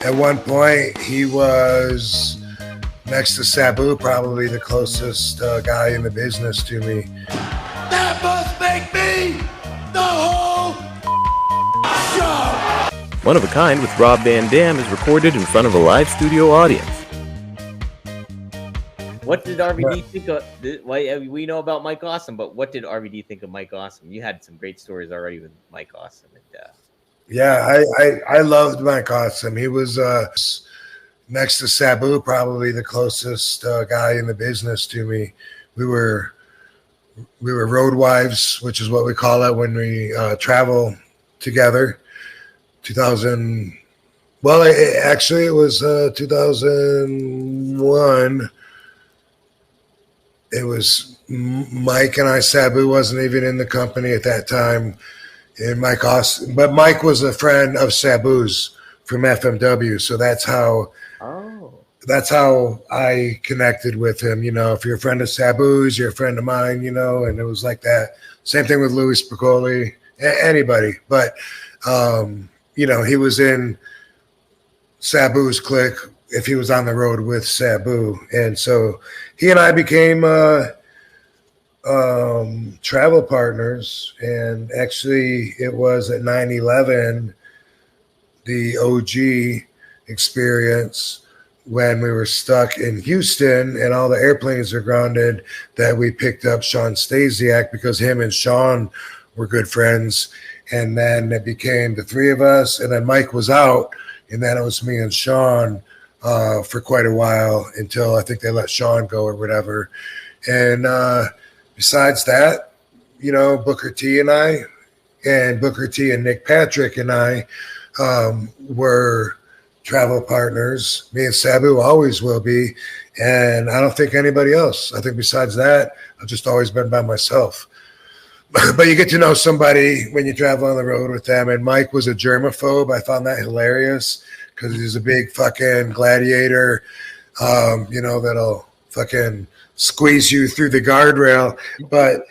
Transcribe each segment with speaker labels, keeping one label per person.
Speaker 1: At one point, he was next to Sabu, probably the closest guy in the business to me.
Speaker 2: That must make me the whole show.
Speaker 3: One of a Kind with Rob Van Dam is recorded in front of a live studio audience.
Speaker 4: What did RVD think of? We know about Mike Awesome, but what did RVD think of Mike Awesome? You had some great stories already with Mike Awesome.
Speaker 1: Yeah, I loved Mike Awesome. He was next to Sabu, probably the closest guy in the business to me. We were road wives, which is what we call it when we travel together. 2000. Well, it was 2001. It was Mike and I. Sabu wasn't even in the company at that time. And Mike Austin, but Mike was a friend of Sabu's from FMW, so that's how I connected with him. You know, if you're a friend of Sabu's, you're a friend of mine. You know, and it was like that. Same thing with Louis Piccoli, anybody. But you know, he was in Sabu's clique if he was on the road with Sabu, and so he and I became travel partners. And actually it was at 9/11, the OG experience, when we were stuck in Houston and all the airplanes were grounded, that we picked up Sean Stasiak because him and Sean were good friends. And then it became the three of us, and then Mike was out, and then it was me and Sean for quite a while until I think they let Sean go or whatever. And besides that, you know, Booker T and Nick Patrick and I were travel partners. Me and Sabu always will be. And I don't think anybody else. I think besides that, I've just always been by myself. But you get to know somebody when you travel on the road with them. And Mike was a germaphobe. I found that hilarious because he's a big fucking gladiator, you know, that'll fucking squeeze you through the guardrail, but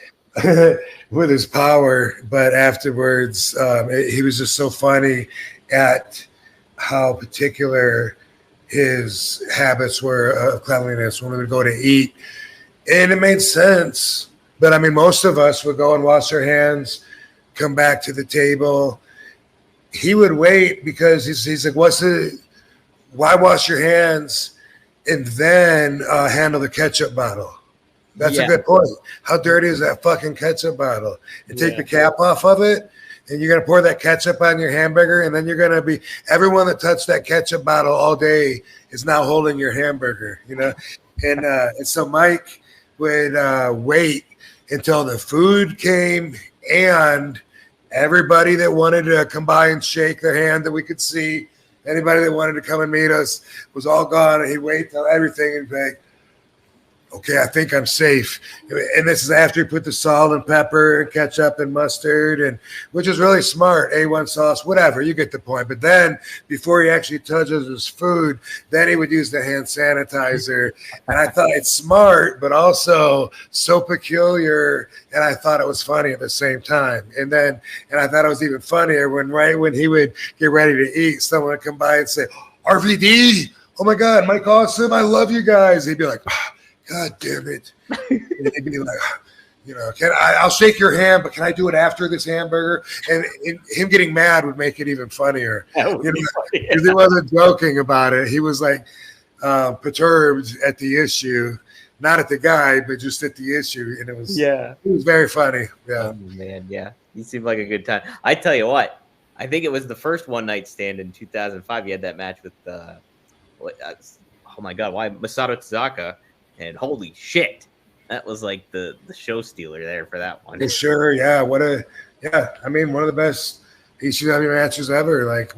Speaker 1: with his power. But afterwards, he was just so funny at how particular his habits were of cleanliness when we would go to eat. And it made sense. But I mean, most of us would go and wash our hands, come back to the table. He would wait because he's like, why wash your hands and then handle the ketchup bottle? That's a good point. How dirty is that fucking ketchup bottle? And take the cap off of it, and you're going to pour that ketchup on your hamburger, and then you're going to be, everyone that touched that ketchup bottle all day is now holding your hamburger, you know? And so Mike would wait until the food came, and everybody that wanted to come by and shake their hand that we could see, anybody that wanted to come and meet us was all gone, and he'd wait till everything and be like, okay, I think I'm safe. And this is after he put the salt and pepper and ketchup and mustard, and which is really smart, A1 sauce, whatever, you get the point. But then before he actually touches his food, then he would use the hand sanitizer. And I thought it's smart, but also so peculiar. And I thought it was funny at the same time. And I thought it was even funnier when he would get ready to eat, someone would come by and say, RVD, oh my God, Mike Awesome, I love you guys. He'd be like, God damn it. And he'd be like, you know, I'll shake your hand, but can I do it after this hamburger? And him getting mad would make it even funnier. Because he wasn't joking about it. He was like perturbed at the issue, not at the guy, but just at the issue. And it was very funny. Yeah.
Speaker 4: Oh, man, yeah. He seemed like a good time. I tell you what, I think it was the first one night stand in 2005. You had that match with oh my God, Masato Tazaka. And holy shit, that was like the show stealer there for that one.
Speaker 1: Sure, yeah. I mean, one of the best ECW matches ever. Like,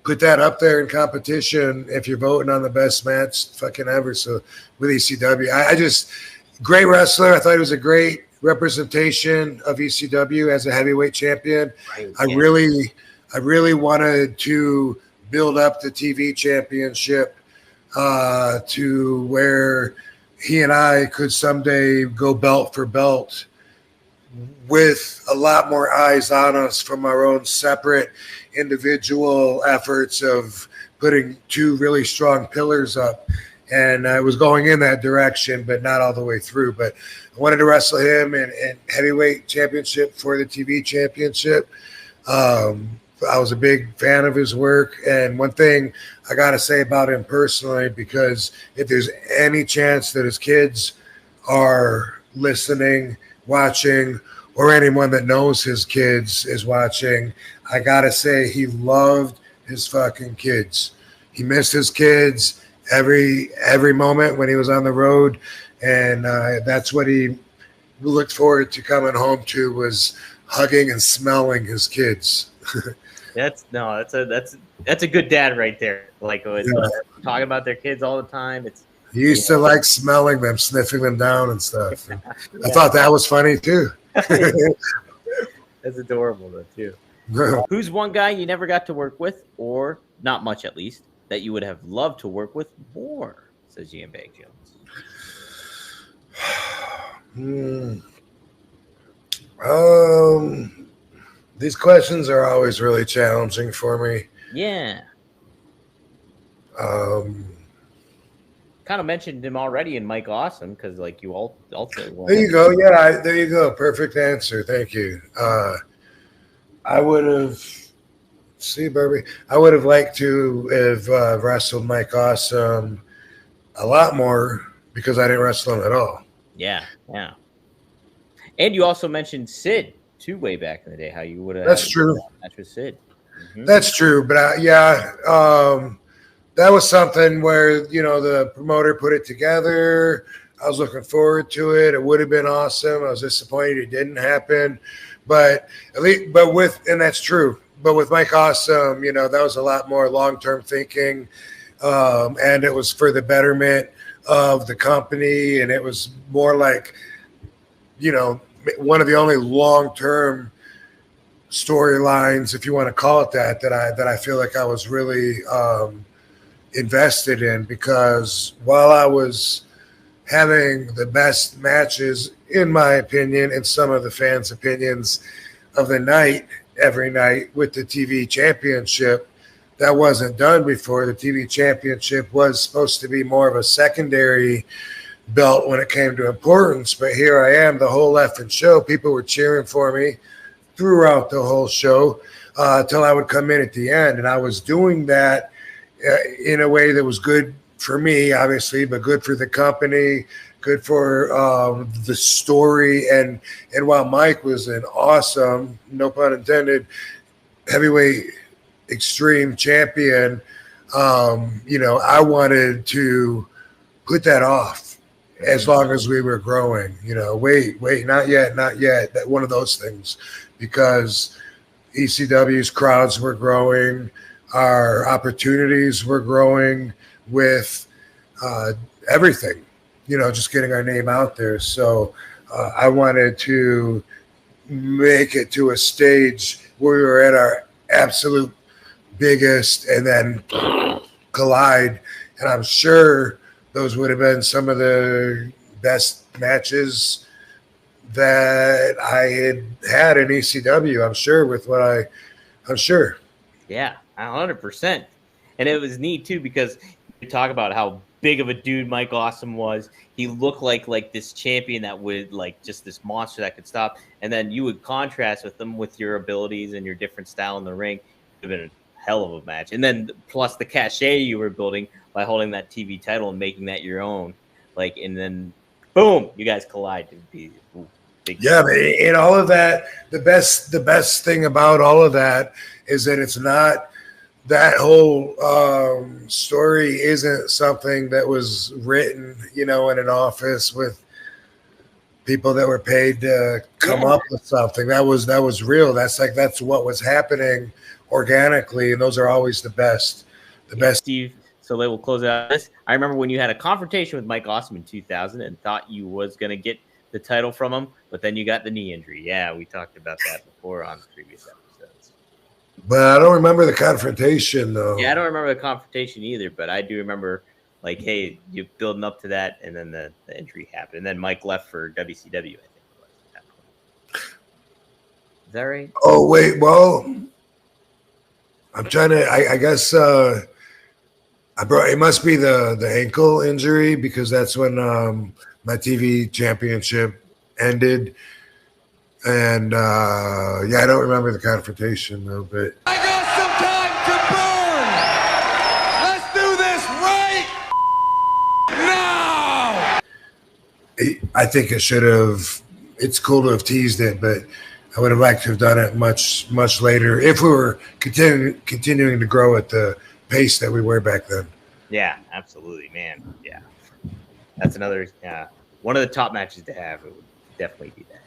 Speaker 1: put that up there in competition if you're voting on the best match fucking ever. So with ECW, I just, great wrestler. I thought he was a great representation of ECW as a heavyweight champion. Right, I really wanted to build up the TV championship to where he and I could someday go belt for belt with a lot more eyes on us from our own separate individual efforts of putting two really strong pillars up. And I was going in that direction, but not all the way through. But I wanted to wrestle him in heavyweight championship for the TV championship. I was a big fan of his work. And one thing I got to say about him personally, because if there's any chance that his kids are listening, watching, or anyone that knows his kids is watching, I got to say he loved his fucking kids. He missed his kids every moment when he was on the road. And that's what he looked forward to coming home to, was hugging and smelling his kids.
Speaker 4: That's a good dad right there. Like talking about their kids all the time.
Speaker 1: He used to like smelling them, sniffing them down and stuff. And I thought that was funny too.
Speaker 4: That's adorable though too. Who's one guy you never got to work with, or not much at least, that you would have loved to work with more? Says Ian Bag Jones.
Speaker 1: These questions are always really challenging for me.
Speaker 4: Yeah. Kind of mentioned him already in Mike Awesome, because like you all also.
Speaker 1: There you go. Yeah, there you go. Perfect answer. Thank you. I would have. See, Barbie. I would have liked to have wrestled Mike Awesome a lot more, because I didn't wrestle him at all.
Speaker 4: Yeah. And you also mentioned Sid too, way back in the day. How you would have.
Speaker 1: That's true.
Speaker 4: Match with Sid. Mm-hmm.
Speaker 1: That's true, but that was something where the promoter put it together. I was looking forward to it. It would have been awesome. I was disappointed it didn't happen, but that's true. But with Mike Awesome, that was a lot more long-term thinking, and it was for the betterment of the company, and it was more like, one of the only long-term storylines, if you want to call it that I feel like I was really invested in, because while I was having the best matches, in my opinion, and some of the fans' opinions of the night, every night with the TV championship, that wasn't done before. The TV championship was supposed to be more of a secondary belt when it came to importance, but here I am the whole effing show. People were cheering for me throughout the whole show till I would come in at the end, and I was doing that in a way that was good for me, obviously, but good for the company, good for the story. And while Mike was an awesome, no pun intended, heavyweight extreme champion, I wanted to put that off as long as we were growing. Wait, not yet, that one of those things, because ECW's crowds were growing, our opportunities were growing with everything, just getting our name out there. So I wanted to make it to a stage where we were at our absolute biggest and then collide. And I'm sure those would have been some of the best matches that I had in ECW. I'm sure.
Speaker 4: Yeah, 100%. And it was neat too, because you talk about how big of a dude Mike Awesome was. He looked like this champion that would, like, just this monster that could stop. And then you would contrast with them with your abilities and your different style in the ring. It would have been a hell of a match. And then plus the cachet you were building by holding that TV title and making that your own. And then boom, you guys collide.
Speaker 1: Yeah, and all of that, the best thing about all of that is that it's not, that whole story isn't something that was written, in an office with people that were paid to come up with something. That was real. That's what was happening organically, and those are always the best.
Speaker 4: Steve, so they will close out this. I remember when you had a confrontation with Mike Awesome in 2000 and thought you was going to get the title from him, but then you got the knee injury. Yeah, we talked about that before on the previous episodes.
Speaker 1: But I don't remember the confrontation, though.
Speaker 4: Yeah, I don't remember the confrontation either, but I do remember, hey, you building up to that, and then the injury happened. And then Mike left for WCW, I think it was at that point. Is that right?
Speaker 1: Oh wait, well, I'm trying to. I guess it must be the ankle injury because that's when my TV championship ended, and yeah, I don't remember the confrontation though, but
Speaker 2: I got some time to burn. Let's do this right now.
Speaker 1: I think it should have. It's cool to have teased it, but I would have liked to have done it much later if we were continuing to grow at the pace that we were back then.
Speaker 4: Yeah, absolutely, man. Yeah, that's another one of the top matches to have. It would definitely be that.